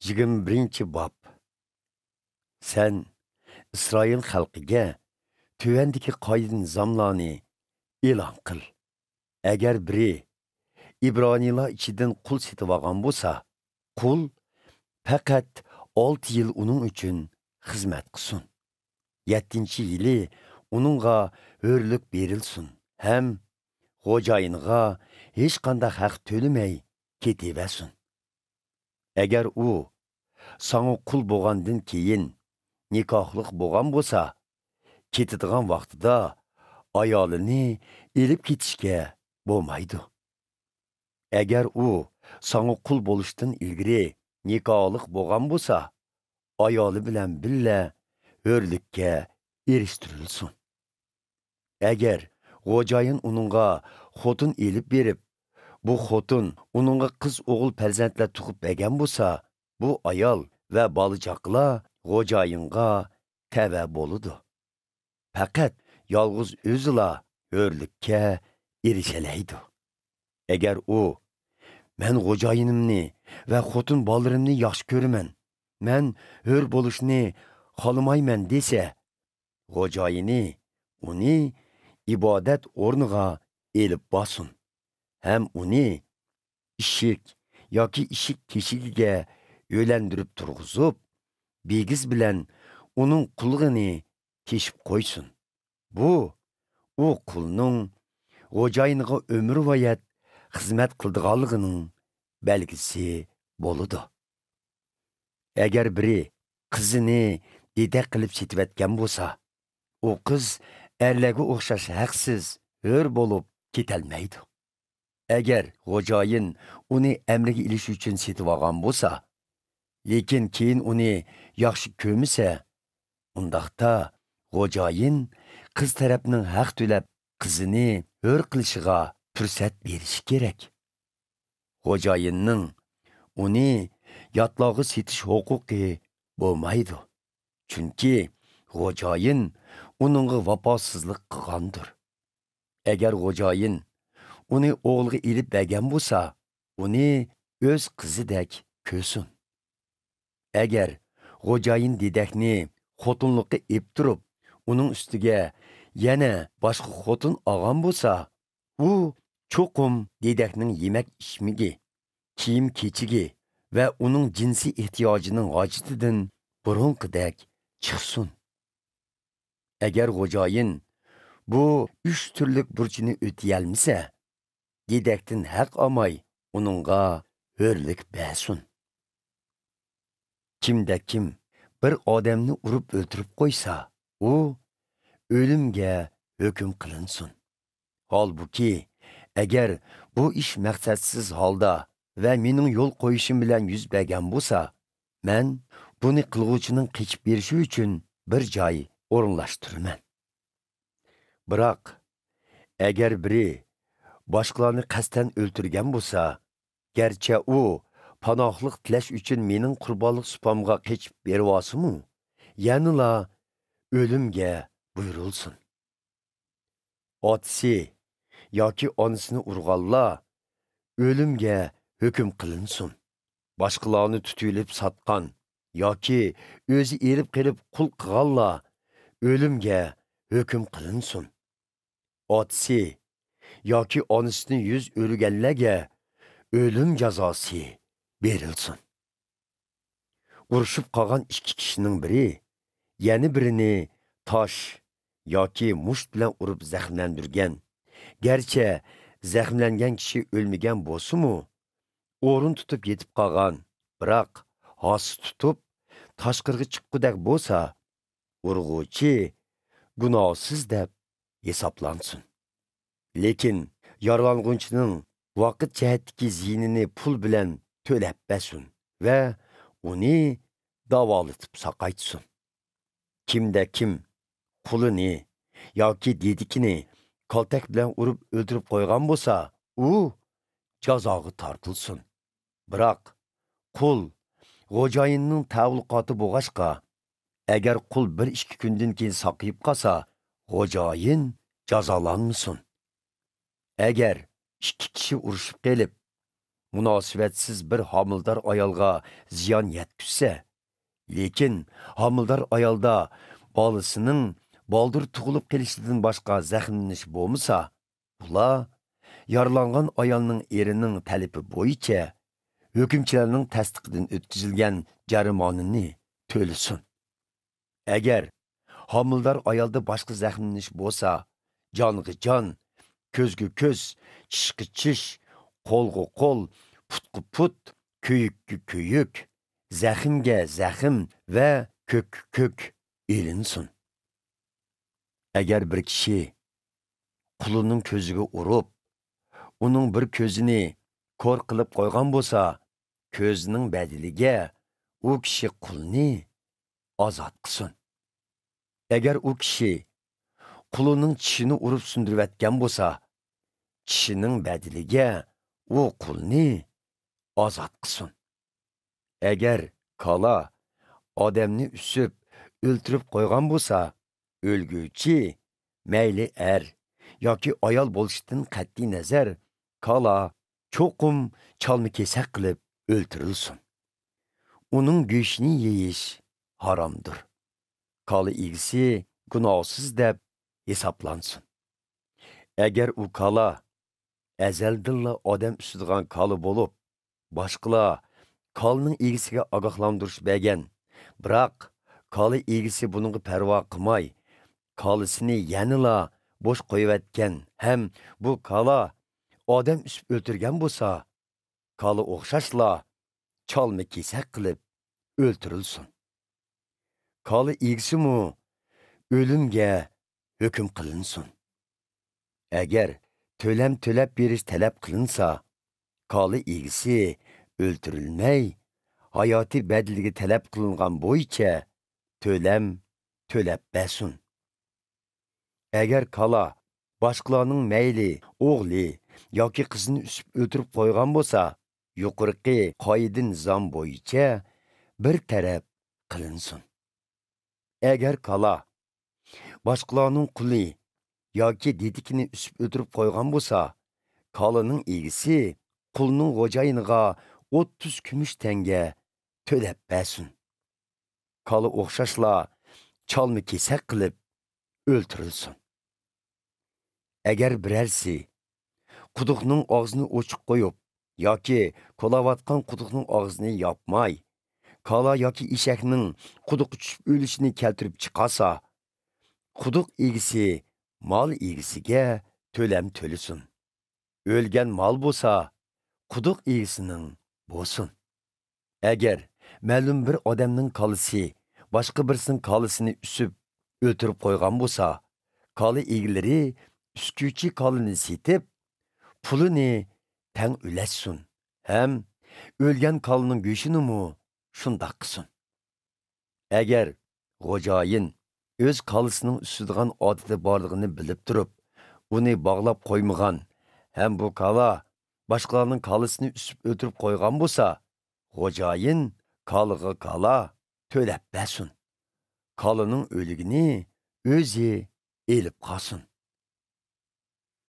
21 bob. Sen İsrail xalqiga tövendiki qoida nizomlarni e'lon qil. Agar biri İbranilar ichidan qul setib olgan bo'lsa, qul faqat 6 yil uning uchun xizmat qilsin. 7-yili uningga hurlik berilsin. Ham xo'jayiniga hech qanday haq to'lamay ketaversin. Agar u sana qul bo'lgandan keyin nikohliq bo'lgan bo'lsa, ketadigan vaqtida ayolini elib ketishga bo'lmaydi. Agar u sana qul bo'lishdan ilgari nikohliq bo'lgan bo'lsa, ayoli bilan birga hurlikka erishtirilsin. Agar xo'jayin uningga xotin elib berib, bu xotin uningga qiz o'g'il farzandlar tug'ib bergan bo'lsa, bu ayol va bolajoqlar xo'jayinga tava bo'ladi. Faqat yolg'iz o'zila hurlikka erishalaydi. Agar u men xo'jayinimni va xotin bolalarimni yaxshi ko'raman, men hur bo'lishni xohlamayman desa, xo'jayini uni ibodat o'rniga elib bosin. Ham uni ishik yoki ishik teshigiga yo'landirib turg'izib, begiz bilan uning qullig'ini teshib qo'ysin. Bu u qulning xo'jayiniga umrvoyat xizmat qildiganligining belgisi bo'ladi. Agar biri qizini dedek qilib setayotgan bo'lsa, u qiz erlarga o'xshash haqsiz hur bo'lib ketolmaydi. Agar xo'jayin uni amriga ilish uchun setib olgan bo'lsa, lekin keyin uni yaxshi ko'rmasa, undaqda xo'jayin qiz tarafning haq to'lab qizini hur qilishiga fursat berishi kerak. Xo'jayinning uni yatlog'i setish huquqi bo'lmaydi. Chunki xo'jayin uningga vafosizlik qilgandir. Agar xo'jayin uni o'g'liga elib bergan bo'lsa, uni o'z qizidek ko'rsin. Agar xo'jayin dedakni xotinlikqa ep turib, uning ustiga yana boshqa xotin olgan bo'lsa, u cho'qim dedakning yemak ichmigi, kiyim kechigi va uning jinsiy ehtiyojining hojatidan burunqidek chiqsin. Agar xo'jayin bu 3 turlik burchini o'tayolmasa, dedakdan haq olmay uningga hurlik bersin. Kimda kim bir odamni urib o'ltirib qo'ysa, u o'limga hukm qilinsin. Holbuki, agar bu ish maqsadsiz holda va mening yo'l qo'yishim bilan yuz bergan bo'lsa, men buni qilguvchining qechib berishi uchun bir joy o'rinlashtiraman. Biroq, agar biri boshqalarni qasddan o'ltirgan bo'lsa, garchi u panohlik tilash uchun mening qurbonlik supamga qechib beribosimi, yanila o'limga buyurilsin. Otasi yoki onasini urganlar o'limga hukm qilinsin. Boshqalarni tutilib satqan yoki o'zi erib qilib qul qilganlar o'limga hukm qilinsin. Otasi yoki onasini yuz o'rganlarga o'lim jazosi berilsin. Urushib qolgan 2 kishining biri yana birini tosh yoki musht bilan urib zaxmlandirgan. Garchi zaxmlangan kishi o'lmagan bo'lsa-mu, o'rin tutib yetib qolgan, biroq hosi tutib tashqirga chiqqudek bo'lsa, urg'uvchi gunohsiz deb hisoblansin. Lekin yaralangunchining vaqt jihatdagi ziynini pul bilan to'lab bersin va uni davolatib saqaytsin. Kimda kim qulini yoki dedikini kaltak bilan urib o'ldirib qo'ygan bo'lsa, u jazoga tortilsin. Biroq qul xo'jayinning tavliqoti bo'lg'achqa, agar qul 1-2 kundan keyin saqayib qolsa, xo'jayin jazolanmasin. Agar 2 kishi urushib kelib, münasibetsiz bir homildor ayolga ziyon yetkizsa, lekin homildor ayolda bolasining baldır tug'ilib kelishidan boshqa zaxmlanish bo'lmasa, ular yaralangan ayolning erining talabi bo'yicha hükümçilerinin tasdiqidan o'tkazilgan jarimonani to'lasin. Agar homildor ayolda boshqa zaxmlanish bo'lsa, jonga jon, ko'zga ko'z, tishga tish, qo'lga qo'l, putga put, kuyukka kuyuk, zaxmga zaxm va ko'kka ko'k ilinsin. Agar bir kishi qulining ko'ziga urib, uning bir ko'zini ko'r qilib qo'ygan bo'lsa, ko'zining badiliga u kishi qulni ozod qilsin. Agar u kishi qulining tishini urib sundirayotgan bo'lsa, tishining badiliga u qulni ozod qilsin. Agar kala odamni usib o'ltirib qo'ygan bo'lsa, o'lguvchi mayli yoki ayol bo'lishidan qat'iy nazar kala cho'qim chalma kesak qilib o'ltirilsin. Uning go'shtini yeyish haromdir. Kala egisi gunohsiz deb hisoblansin. Agar u kala azaldilla odam ustidan kala bo'lib, boshqalar kalning egisiga ogohlantirish bergan, biroq kala egisi buningga parvo qilmay, kalasini yanila bo'sh qo'yayotgan ham bu kala odam usib o'ltirgan bo'lsa, kala o'xshashla chalma kesak qilib o'ltirilsin. Kala egisimu o'limga hukm qilinsin. Agar to'lam to'lab berish talab qilinsa, kala egisi o'ltirilmay, hayoti badiliga talab qilingan bo'yicha to'lam to'lab bersin. Agar kala boshqalarning mayli o'g'li yoki qizini usib o'tirib qo'ygan bo'lsa, yuqorqi qoida nizom bo'yicha bir taraf qilinsin. Agar kala boshqalarning quli yoki dedikini usib o'tirib qo'ygan bo'lsa, kalaning egisi qulning xo'jayiniga 30 kumush tanga to'lab bersin. Kala o'xshashla chalma kesak qilib o'ltirilsin. Agar birarsi quduqning og'zini ochiq qo'yib yoki qo'layotgan quduqning og'zini yopmay, kala yoki eshakning quduqqa tushib o'lishini keltirib chiqarsa, quduq egisi mal egisiga to'lam to'lisin. O'lgan mal bo'lsa, quduq egisining bo'lsin. Agar ma'lum bir odamning kalisi boshqa birisining kalisini usib o'tirib qo'ygan bo'lsa, kala egalari uskuvchi kalini setib, pulini tang ulashsin. Ham o'lgan kalaning go'shini shundoq qilsin. Agar xo'jayin o'z kalisining ustidan odati borligini bilib turib, uni bog'lab qo'ymagan, ham bu kala boshqalarning kalisini usib o'tirib qo'ygan bo'lsa, xo'jayin kalaga kala to'lab bersin. Kalaning o'ligini o'zi elib qolsin.